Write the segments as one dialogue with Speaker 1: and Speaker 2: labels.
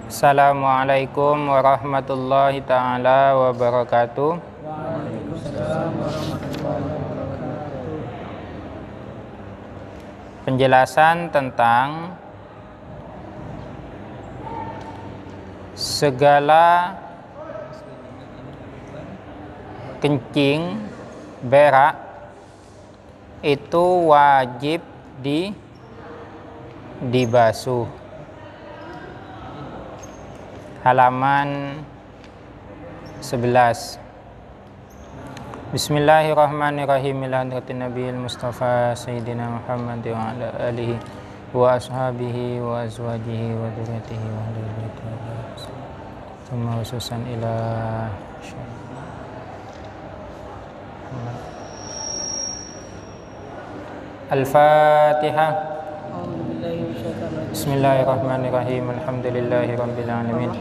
Speaker 1: Assalamualaikum warahmatullahi ta'ala wabarakatuh.
Speaker 2: Waalaikumsalam warahmatullahi wabarakatuh.
Speaker 1: Penjelasan tentang segala kencing, berak itu wajib dibasuh. Halaman 11. Bismillahirrahmanirrahim. Ila hadratin Nabiyil Mustafa Sayyidina Muhammad wa ala alihi wa ashabihi wa azwajihi wa dzurriyyatihi wa ahli baitihi thumma khususan ila Al-Fatihah. Bismillahirrahmanirrahim. Alhamdulillahi rabbil alamin.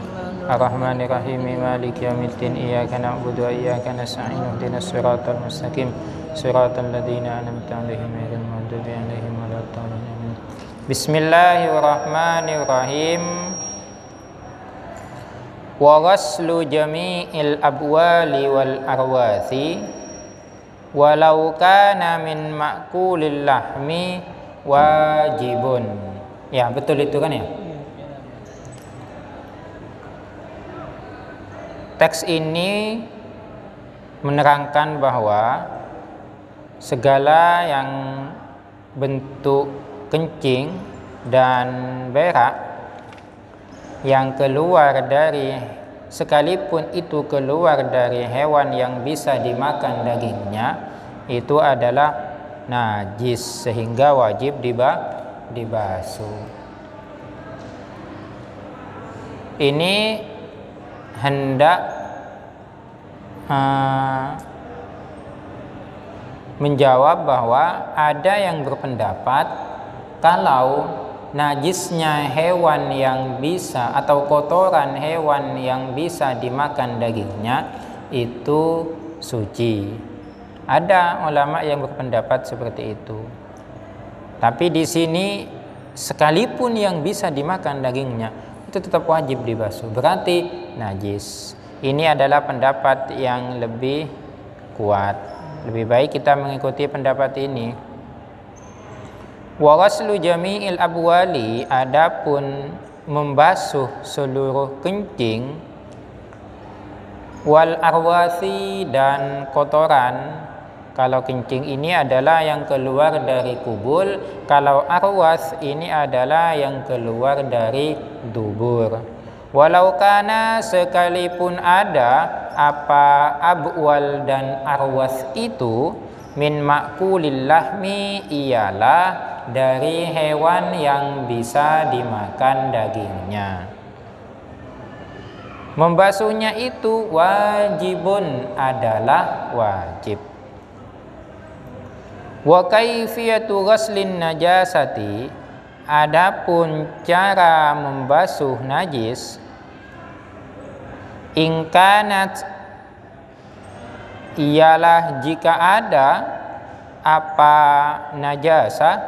Speaker 1: Ar-Rahmanir-Rahim. Maliki yaumiddin. Iyyaka na'budu wa iyyaka nasta'in. Ihdinas siratal mustaqim. Siratal ladzina an'amta 'alaihim ghairil maghdubi 'alaihim waladdallin. Bismillahirrahmanirrahim. Wa ghaslu jami'il abwali wal arwathi walau kana min ma'kulil lahmi wajibun. Ya, betul itu kan ya? Teks ini menerangkan bahwa segala yang bentuk kencing dan berak yang keluar dari, sekalipun itu keluar dari hewan yang bisa dimakan dagingnya, itu adalah najis sehingga wajib dibasuh. Ini hendak menjawab bahwa ada yang berpendapat kalau najisnya hewan yang bisa atau kotoran hewan yang bisa dimakan dagingnya itu suci. Ada ulama yang berpendapat seperti itu. Tapi di sini sekalipun yang bisa dimakan dagingnya itu tetap wajib dibasuh. Berarti najis. Ini adalah pendapat yang lebih kuat. Lebih baik kita mengikuti pendapat ini. Wa ghaslu jami'il abwali, adapun membasuh seluruh kencing, wal arwathi dan kotoran. Kalau kencing ini adalah yang keluar dari kubul, kalau arwas ini adalah yang keluar dari dubur. Walau kana, sekalipun ada apa abwal dan arwas itu, min ma'kulil lahmi, ialah dari hewan yang bisa dimakan dagingnya. Membasuhnya itu wajibun, adalah wajib. Wa kaifiyatu ghaslin najasati, adapun cara membasuh najis, ingkanat, ialah jika ada apa najasa,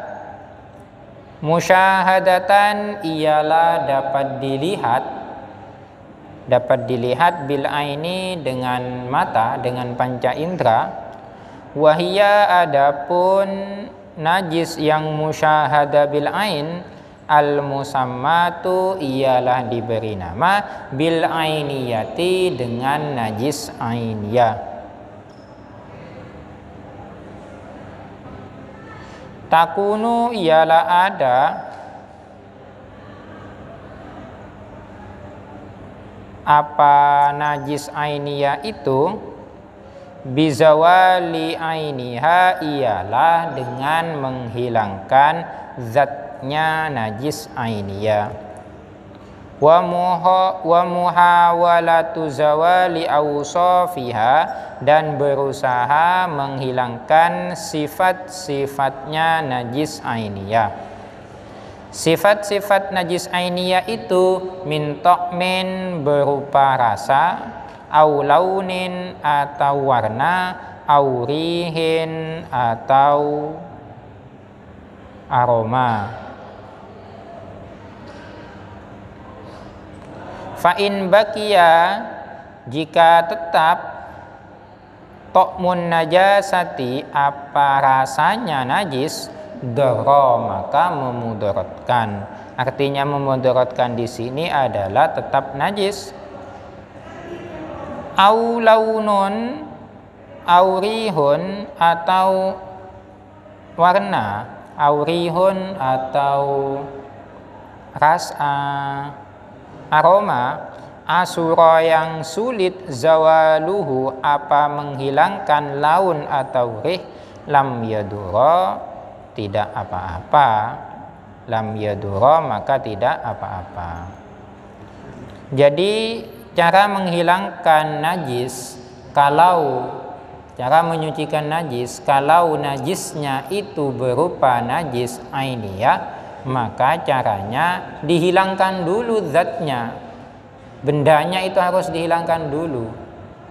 Speaker 1: musyahadatan, ialah dapat dilihat bil aini, dengan mata, dengan panca indera. Wahia, adapun najis yang musyahada bil ain, al musammatu, ialah diberi nama bil ainiyati, dengan najis ainiyah. Takunu, ialah ada apa najis ainiyah itu, bizawali ainiha, ialah dengan menghilangkan zatnya najis ainiyah. Wa muhawalatu zawali awsafiha, dan berusaha menghilangkan sifat-sifatnya najis ainiyah. Sifat-sifat najis ainiyah itu min ta'min, berupa rasa, au launin, atau warna, au rihin, atau aroma. Fa in baqiya, jika tetap ta'mun najasati, apa rasanya najis, dara, maka memudaratkan. Artinya memudaratkan di sini adalah tetap najis. Au launun, au rihun, atau warna, au rihun, atau rasa, aroma, asura, yang sulit, zawaluhu, apa menghilangkan laun atau rih, lam yadura, tidak apa-apa. Lam yadura, maka tidak apa-apa. Jadi cara menghilangkan najis, cara menyucikan najis, kalau najisnya itu berupa najis ainiyah, maka caranya dihilangkan dulu zatnya. Bendanya itu harus dihilangkan dulu,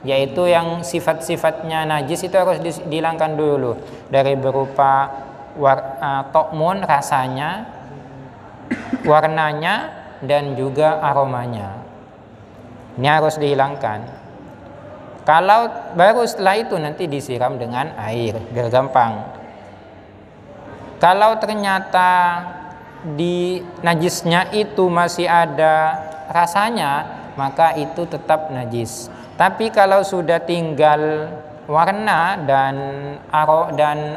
Speaker 1: yaitu yang sifat-sifatnya najis itu harus dihilangkan dulu, dari berupa ta'mun, rasanya, warnanya, dan juga aromanya. Ini harus dihilangkan. Kalau baru setelah itu nanti disiram dengan air, biar gampang. Kalau ternyata di najisnya itu masih ada rasanya, maka itu tetap najis. Tapi kalau sudah tinggal warna dan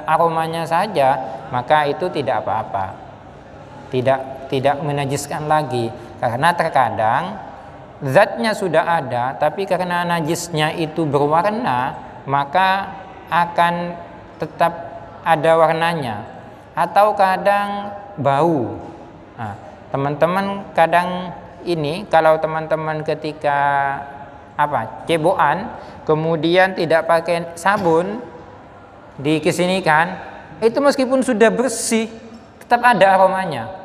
Speaker 1: aromanya saja, maka itu tidak apa-apa. Tidak menajiskan lagi, karena terkadang zatnya sudah ada, tapi karena najisnya itu berwarna, maka akan tetap ada warnanya, atau kadang bau. Nah, teman-teman kadang ini, kalau teman-teman ketika cebokan, kemudian tidak pakai sabun, dikesinikan, itu meskipun sudah bersih, tetap ada aromanya.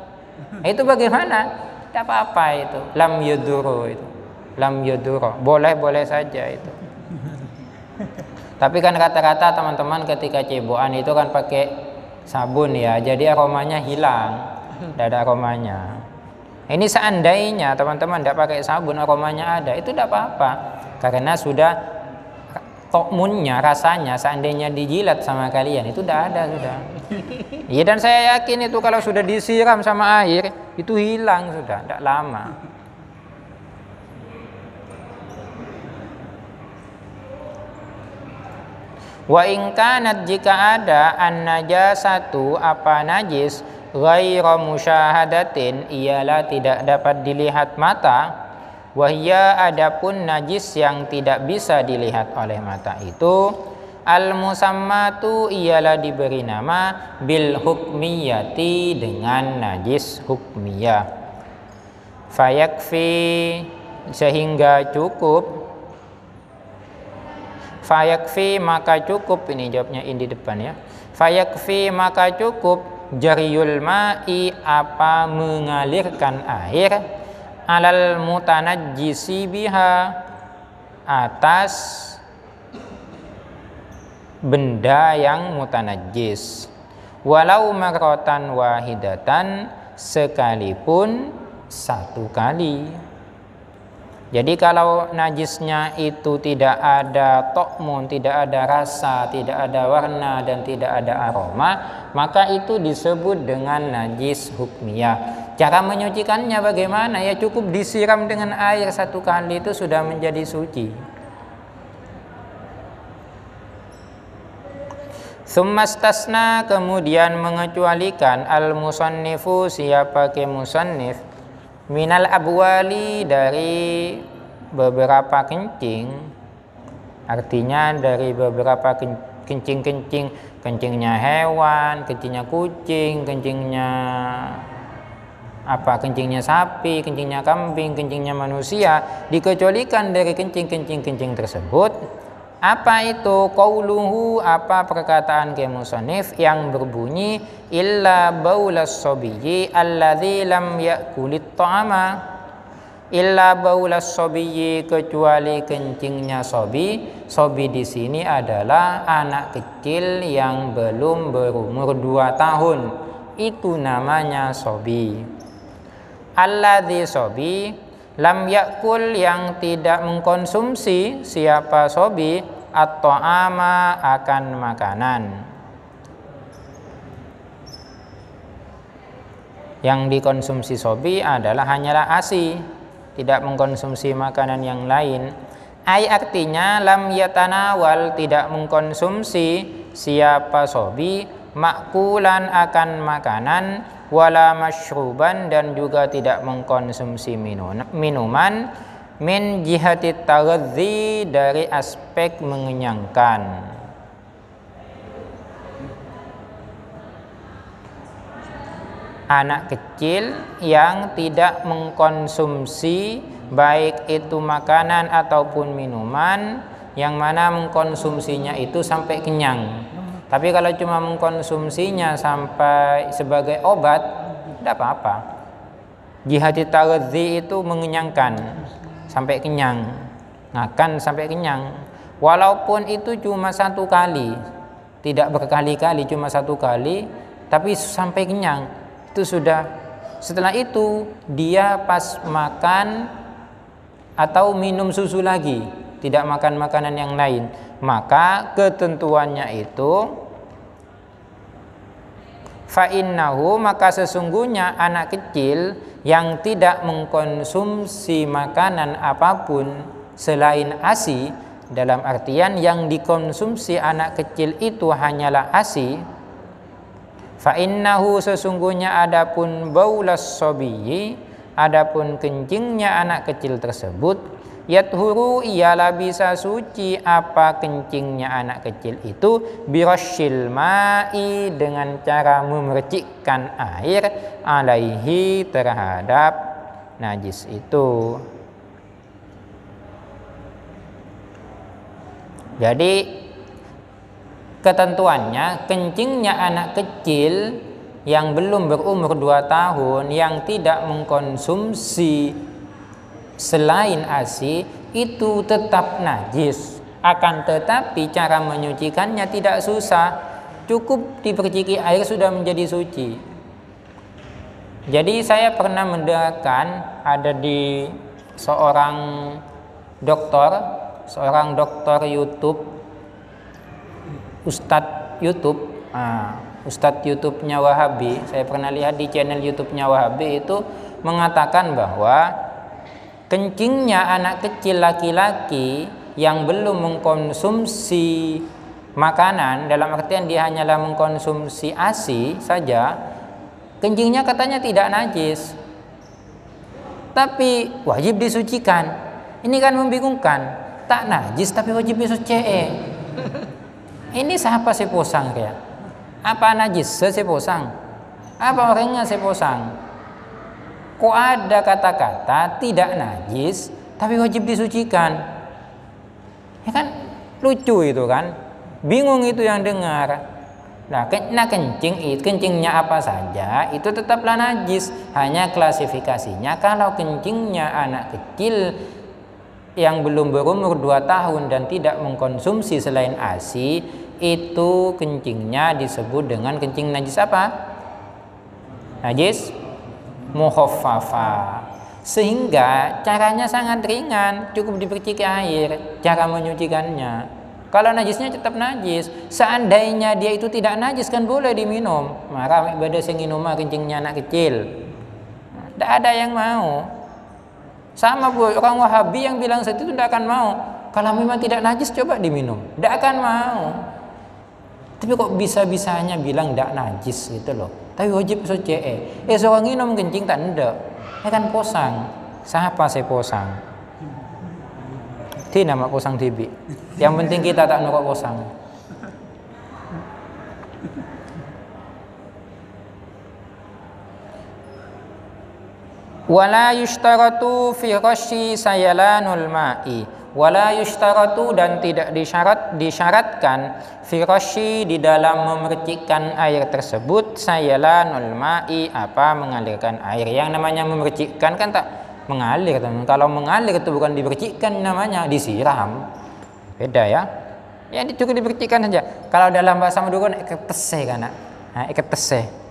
Speaker 1: Itu bagaimana? Tidak apa-apa itu. Lam yaduro itu. Lam yaduro. Boleh-boleh saja itu. Tapi kan rata-rata teman-teman ketika cebokan itu kan pakai sabun ya. Jadi aromanya hilang. Tidak ada aromanya. Ini seandainya teman-teman tidak pakai sabun, aromanya ada. Itu tidak apa-apa. Karena sudah ta'munnya, rasanya, seandainya dijilat sama kalian, itu tidak ada sudah. Iya, dan saya yakin itu kalau sudah disiram sama air, itu hilang sudah, tidak lama. Wa in kanat, jika ada, an najasatu, apa najis, ghairu musyahadatin, ialah tidak dapat dilihat mata. Wahya, adapun najis yang tidak bisa dilihat oleh mata itu, al musammatu, ialah diberi nama bil hukmiyati, dengan najis hukmiyah. Fayakfi, sehingga cukup. Fayakfi, maka cukup, ini jawabnya ini di depan ya. Fayakfi, maka cukup, jariyul ma'i, apa mengalirkan air, alal mutanajjisi biha, atas benda yang mutanajjis, walau marratan wahidatan, sekalipun satu kali. Jadi kalau najisnya itu tidak ada ta'mun, tidak ada rasa, tidak ada warna, dan tidak ada aroma, maka itu disebut dengan najis hukmiyah. Cara menyucikannya bagaimana? Ya cukup disiram dengan air satu kali, itu sudah menjadi suci. Tsummastasna, kemudian mengecualikan, al-musannifu, siapa ke musannif, minal abwali, dari beberapa kencing, artinya dari beberapa kencing-kencing, kencingnya hewan, kencingnya kucing, kencingnya kencingnya sapi, kencingnya kambing, kencingnya manusia, dikecualikan dari kencing tersebut. Apa itu? Qauluhu, apa perkataan ke musannif yang berbunyi illa baulas sabiyyi alladzi lam yakulit ta'ama. Illa baulas sabiyyi, kecuali kencingnya sobi. Sobi di sini adalah anak kecil yang belum berumur 2 tahun. Itu namanya sobi. Alladzi sobi lam yakul yang tidak mengkonsumsi siapa sobi atau ama akan makanan. Yang dikonsumsi sobi adalah hanyalah ASI, tidak mengkonsumsi makanan yang lain. Ai artinya lam yatanawal tidak mengkonsumsi siapa sobi makulan akan makanan, wala masyruban dan juga tidak mengkonsumsi minuman, min jihati taghadzi dari aspek mengenyangkan. Anak kecil yang tidak mengkonsumsi baik itu makanan ataupun minuman, yang mana mengkonsumsinya itu sampai kenyang. Tapi kalau cuma mengkonsumsinya sampai sebagai obat, tidak apa-apa. Jihati taghadzi itu mengenyangkan sampai kenyang, makan sampai kenyang. Walaupun itu cuma satu kali, tidak berkali-kali, cuma satu kali, tapi sampai kenyang, itu sudah. Setelah itu dia pas makan atau minum susu lagi, tidak makan makanan yang lain, maka ketentuannya itu fa'innahu, maka sesungguhnya anak kecil yang tidak mengkonsumsi makanan apapun selain ASI, dalam artian yang dikonsumsi anak kecil itu hanyalah ASI, fa'innahu sesungguhnya adapun baulas sobiyyi, adapun kencingnya anak kecil tersebut, yathuru ialah bisa suci apa kencingnya anak kecil itu, birasyil ma'i dengan cara memercikkan air, alaihi terhadap najis itu. Jadi ketentuannya, kencingnya anak kecil yang belum berumur 2 tahun yang tidak mengkonsumsi selain ASI itu tetap najis. Akan tetapi cara menyucikannya tidak susah, cukup diperciki air sudah menjadi suci. Jadi saya pernah mendengarkan ada di seorang dokter YouTube, Ustadz YouTube-nya Wahabi. Saya pernah lihat di channel YouTube-nya Wahabi itu mengatakan bahwa kencingnya anak kecil laki-laki yang belum mengkonsumsi makanan, dalam artian dia hanyalah mengkonsumsi ASI saja, kencingnya katanya tidak najis, tapi wajib disucikan. Ini kan membingungkan, tak najis tapi wajib disuci. Ini siapa sih posang ya? Apa najis seposang? Apa orangnya seposang? Kok ada kata-kata tidak najis tapi wajib disucikan? Ya kan lucu itu kan, bingung itu yang dengar. Nah kencingnya apa saja itu tetaplah najis, hanya klasifikasinya kalau kencingnya anak kecil yang belum berumur 2 tahun dan tidak mengkonsumsi selain ASI, itu kencingnya disebut dengan kencing najis apa? Najis mukhaffafa. Sehingga caranya sangat ringan, cukup diperciki air cara menyucikannya. Kalau najisnya tetap najis. Seandainya dia itu tidak najis kan boleh diminum. Maka ibadah sing nginum kencingnya anak kecil, tidak ada yang mau. Sama bu orang Wahabi yang bilang itu tidak akan mau. Kalau memang tidak najis coba diminum, tidak akan mau. Tapi kok bisa-bisanya bilang tidak najis gitu loh. Tapi wajib suci. Seorang minum kencing tak ndak. Kan posang. Siapa saya posang? Ti nama posang tibi. Yang penting kita tak nurut posang. Wala yushtaratu fi ghasyi sayalanul ma'i. Wala yushtaratu dan tidak disyaratkan fi ghasyi di dalam memercikkan air tersebut, sayalanul ma'i apa mengalirkan air. Yang namanya memercikkan kan tak mengalir, teman. Kalau mengalir itu bukan dipercikkan, namanya disiram. Beda ya. Ya cukup dipercikkan saja. Kalau dalam bahasa Madura iketese kan. Nah, iketese.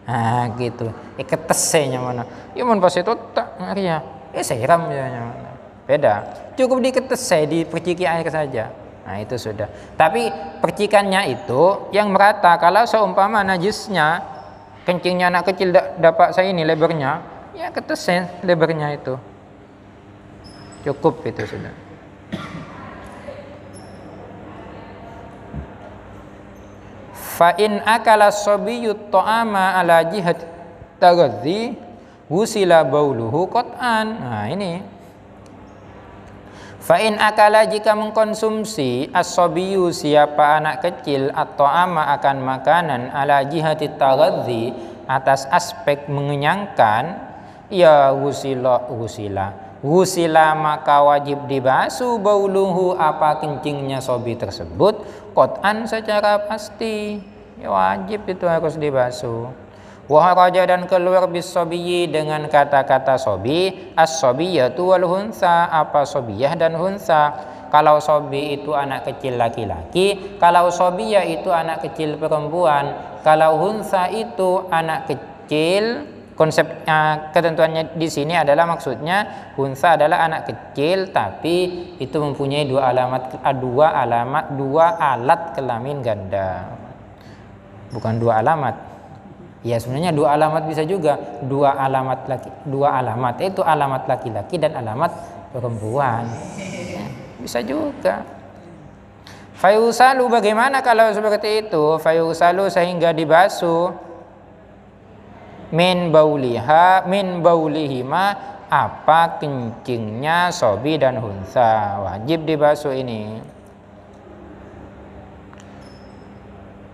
Speaker 1: Nah gitu, iketesenya mana? Ya mon pas itu tak ya. siram ya. Beda. Cukup diketesai, diperciki air saja. Nah itu sudah. Tapi percikannya itu yang merata. Kalau seumpama najisnya kencingnya anak kecil dapat saya ini lebarnya, ya ketesai lebarnya itu. Cukup itu sudah. Fa in akala sabiyyu ta'ama ala jihat taghadzi wusila bauluhu qat'an. Nah ini. Fa in akala jika mengkonsumsi as-sabiyyu siapa anak kecil atau ama akan makanan ala jihati taghadzi atas aspek mengenyangkan, ya wusila maka wajib dibasuh bauluhu apa kencingnya sobi tersebut qat'an secara pasti, ya wajib itu harus dibasuh. Wa kharaja dan keluar bis-sabiyyi dengan kata-kata sobi, as-sabiyyatu wal hunsa, apa sobiyah dan hunsa. Kalau sobi itu anak kecil laki-laki, kalau sobiyah itu anak kecil perempuan, kalau hunsa itu anak kecil. Konsepnya ketentuannya di sini adalah maksudnya hunsa adalah anak kecil tapi itu mempunyai dua alat kelamin ganda. Bukan dua alamat. Ya sebenarnya dua alamat bisa juga, dua alamat itu alamat laki-laki dan alamat perempuan, bisa juga. Fayusalu bagaimana kalau seperti itu? Fayusalu sehingga dibasuh min baulihima apa kencingnya sobi dan hunsa, wajib dibasuh ini.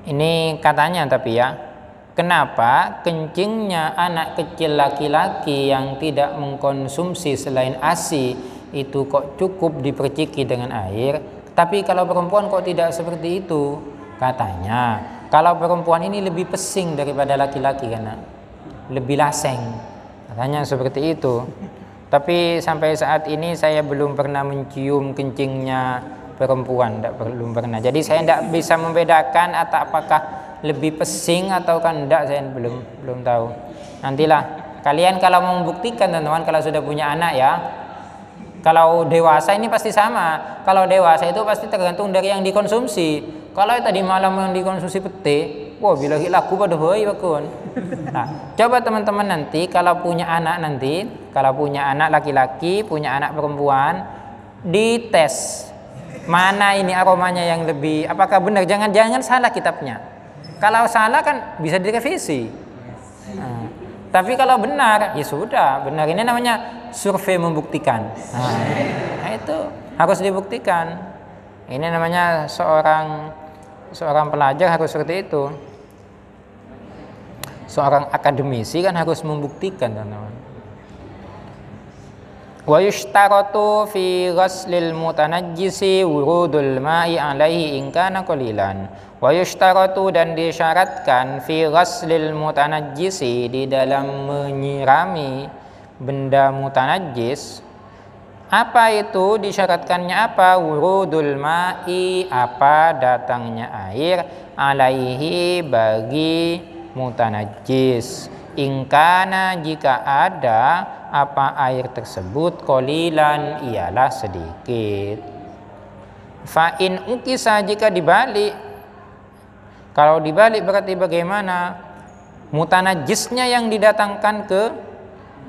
Speaker 1: Ini katanya tapi ya. Kenapa kencingnya anak kecil laki-laki yang tidak mengkonsumsi selain ASI itu kok cukup diperciki dengan air, tapi kalau perempuan kok tidak seperti itu? Katanya kalau perempuan ini lebih pesing daripada laki-laki karena lebih laseng, katanya seperti itu. Tapi sampai saat ini saya belum pernah mencium kencingnya perempuan, belum pernah. Jadi saya tidak bisa membedakan atau apakah lebih pesing atau kan enggak, saya belum tahu. Nantilah kalian kalau mau membuktikan teman-teman, kalau sudah punya anak ya. Kalau dewasa ini pasti sama. Kalau dewasa itu pasti tergantung dari yang dikonsumsi. Kalau tadi malam yang dikonsumsi pete, wah bila laku pada hoi bakun. Nah, coba teman-teman nanti kalau punya anak laki-laki, punya anak perempuan, dites mana ini aromanya yang lebih, apakah benar, jangan salah kitabnya. Kalau salah kan bisa direvisi. Nah, tapi kalau benar, ya sudah, benar. Ini namanya survei membuktikan. Nah, itu harus dibuktikan. Ini namanya seorang pelajar harus seperti itu. Seorang akademisi kan harus membuktikan, teman-teman. Wa yushtaratu fi ghaslil mutanajjisi wurudul ma'i alaihi in kana qalilan. Wa yushtaratu dan disyaratkan fi ghaslil mutanajjisi di dalam menyirami benda mutanajjis. Apa itu disyaratkannya apa? Wurudul ma'i apa datangnya air alaihi bagi mutanajjis. Ingkana jika ada apa air tersebut qalilan ialah sedikit. Fa in ukisa jika dibalik. Kalau dibalik berarti bagaimana? Mutanajjisnya yang didatangkan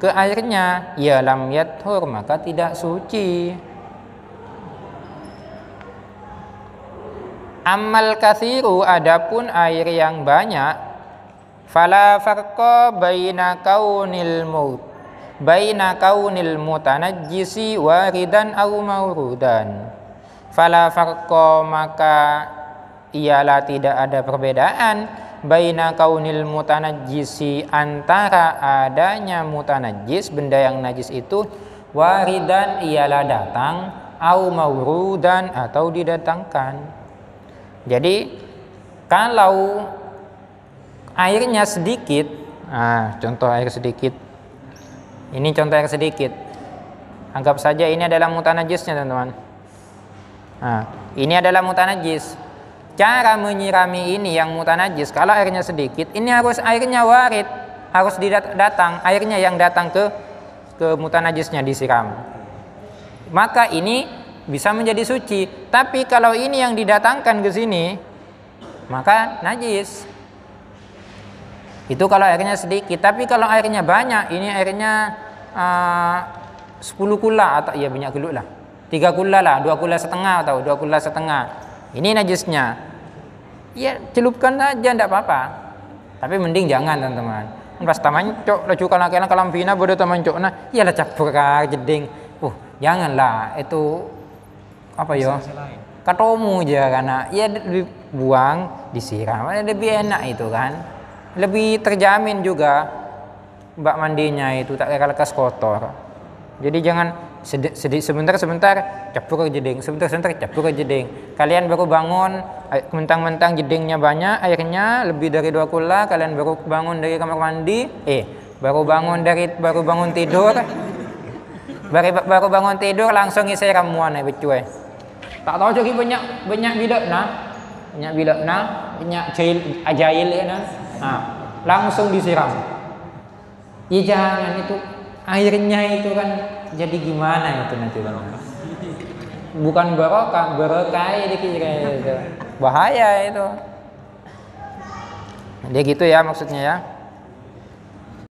Speaker 1: ke airnya, ya lam yathur maka tidak suci. Ammal kathiru adapun air yang banyak, fala farqa baina kaunil mutanajjisi waridan aw mawrudan. Fala farqa maka ialah tidak ada perbedaan baina kaunil mutanajjisi antara adanya mutanajjis benda yang najis itu, waridan ialah datang, au mawrudan atau didatangkan. Jadi kalau airnya sedikit, contoh air sedikit. Ini contoh air sedikit. Anggap saja ini adalah mutanajjisnya, teman-teman. Ini adalah mutanajjis. Cara menyirami ini yang mutanajjis, kalau airnya sedikit, ini harus airnya warid, harus datang, airnya yang datang ke kemutan najisnya disiram. Maka ini bisa menjadi suci. Tapi kalau ini yang didatangkan ke sini, maka najis. Itu kalau airnya sedikit. Tapi kalau airnya banyak, ini airnya 10 kula atau ya banyak geluk lah. 3 kula lah, 2 kula setengah atau 2 kula setengah. Ini najisnya. Ya celupkan saja, tidak apa-apa. Tapi mending jangan teman-teman. Pas tamancok lah cuka nak kalam pina bodoh tamancok nah, iyalah campur jeding. Janganlah itu apa ya? Katomu aja karena ya dibuang, disiram. Lebih enak itu kan. Lebih terjamin juga bak mandinya itu tak kayak lekas kotor. Jadi jangan sebentar capur ke jeding, sebentar capur ke jeding. Kalian baru bangun mentang-mentang jedingnya banyak, airnya lebih dari 2 kula, kalian baru bangun dari kamar mandi, baru bangun tidur, baru bangun tidur langsung isi ramuan becuy. Tak tahu lagi banyak bidak banyak ajail ya nah. Langsung disiram. Ya jangan itu airnya itu kan jadi gimana itu nanti bang? Bukan barokah, berkah dikira itu. Bahaya itu. Dia gitu ya maksudnya ya.